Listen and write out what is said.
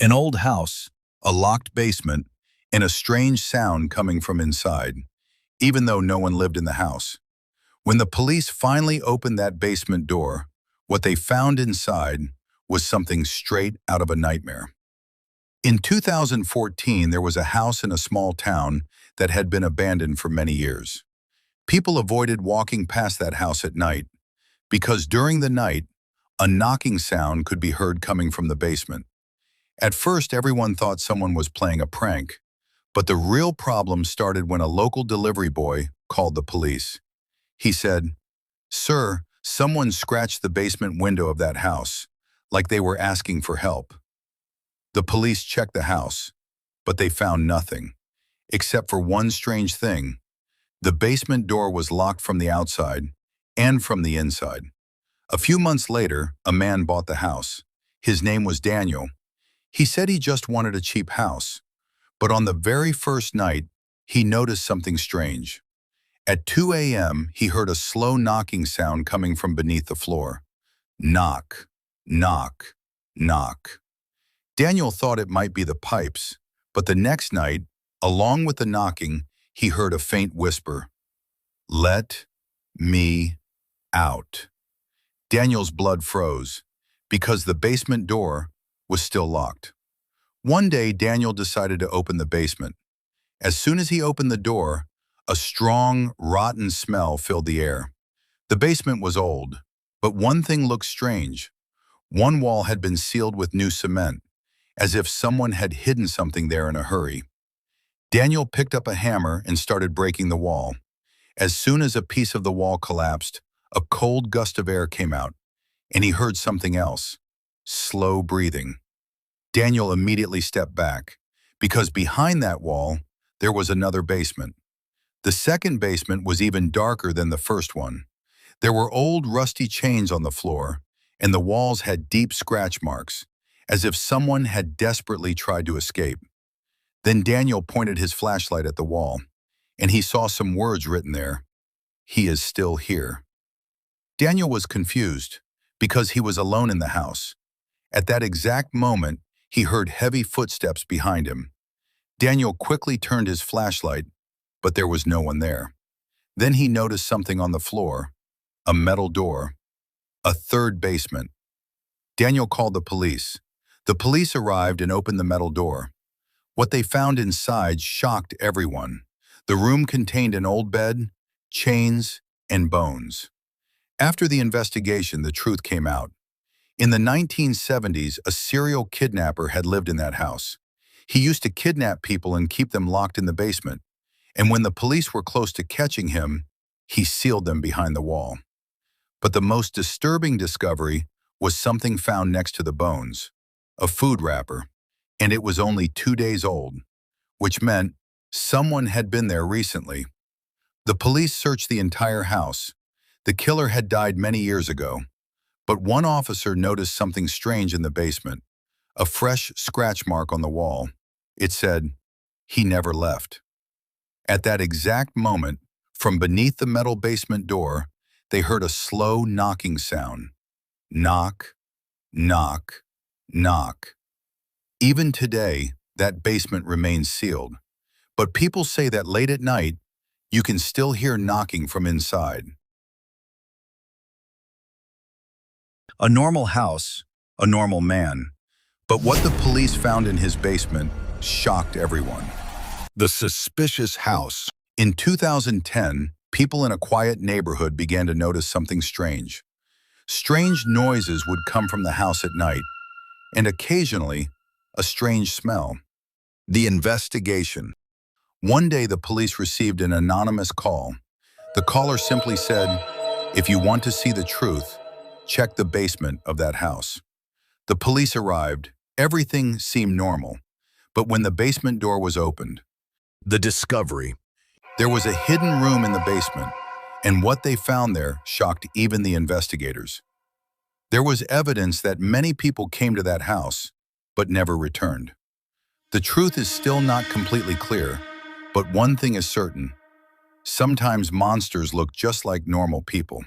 An old house, a locked basement, and a strange sound coming from inside, even though no one lived in the house. When the police finally opened that basement door, what they found inside was something straight out of a nightmare. In 2014, there was a house in a small town that had been abandoned for many years. People avoided walking past that house at night because during the night, a knocking sound could be heard coming from the basement. At first, everyone thought someone was playing a prank, but the real problem started when a local delivery boy called the police. He said, "Sir, someone scratched the basement window of that house, like they were asking for help." The police checked the house, but they found nothing, except for one strange thing. The basement door was locked from the outside and from the inside. A few months later, a man bought the house. His name was Daniel. He said he just wanted a cheap house, but on the very first night, he noticed something strange. At 2 a.m., he heard a slow knocking sound coming from beneath the floor. Knock, knock, knock. Daniel thought it might be the pipes, but the next night, along with the knocking, he heard a faint whisper. "Let me out." Daniel's blood froze because the basement door was still locked. One day, Daniel decided to open the basement. As soon as he opened the door, a strong, rotten smell filled the air. The basement was old, but one thing looked strange. One wall had been sealed with new cement, as if someone had hidden something there in a hurry. Daniel picked up a hammer and started breaking the wall. As soon as a piece of the wall collapsed, a cold gust of air came out, and he heard something else. Slow breathing. Daniel immediately stepped back, because behind that wall, there was another basement. The second basement was even darker than the first one. There were old rusty chains on the floor, and the walls had deep scratch marks, as if someone had desperately tried to escape. Then Daniel pointed his flashlight at the wall, and he saw some words written there. "He is still here." Daniel was confused, because he was alone in the house. At that exact moment, he heard heavy footsteps behind him. Daniel quickly turned his flashlight, but there was no one there. Then he noticed something on the floor, a metal door, a third basement. Daniel called the police. The police arrived and opened the metal door. What they found inside shocked everyone. The room contained an old bed, chains, and bones. After the investigation, the truth came out. In the 1970s, a serial kidnapper had lived in that house. He used to kidnap people and keep them locked in the basement. And when the police were close to catching him, he sealed them behind the wall. But the most disturbing discovery was something found next to the bones, a food wrapper, and it was only 2 days old, which meant someone had been there recently. The police searched the entire house. The killer had died many years ago, but one officer noticed something strange in the basement, a fresh scratch mark on the wall. It said, "He never left." At that exact moment, from beneath the metal basement door, they heard a slow knocking sound. Knock, knock, knock. Even today, that basement remains sealed, but people say that late at night, you can still hear knocking from inside. A normal house, a normal man. But what the police found in his basement shocked everyone. The suspicious house. In 2010, people in a quiet neighborhood began to notice something strange. Strange noises would come from the house at night, and occasionally, a strange smell. The investigation. One day, the police received an anonymous call. The caller simply said, "If you want to see the truth, check the basement of that house." The police arrived. Everything seemed normal. But when the basement door was opened, the discovery. There was a hidden room in the basement, and what they found there shocked even the investigators. There was evidence that many people came to that house, but never returned. The truth is still not completely clear, but one thing is certain. Sometimes monsters look just like normal people.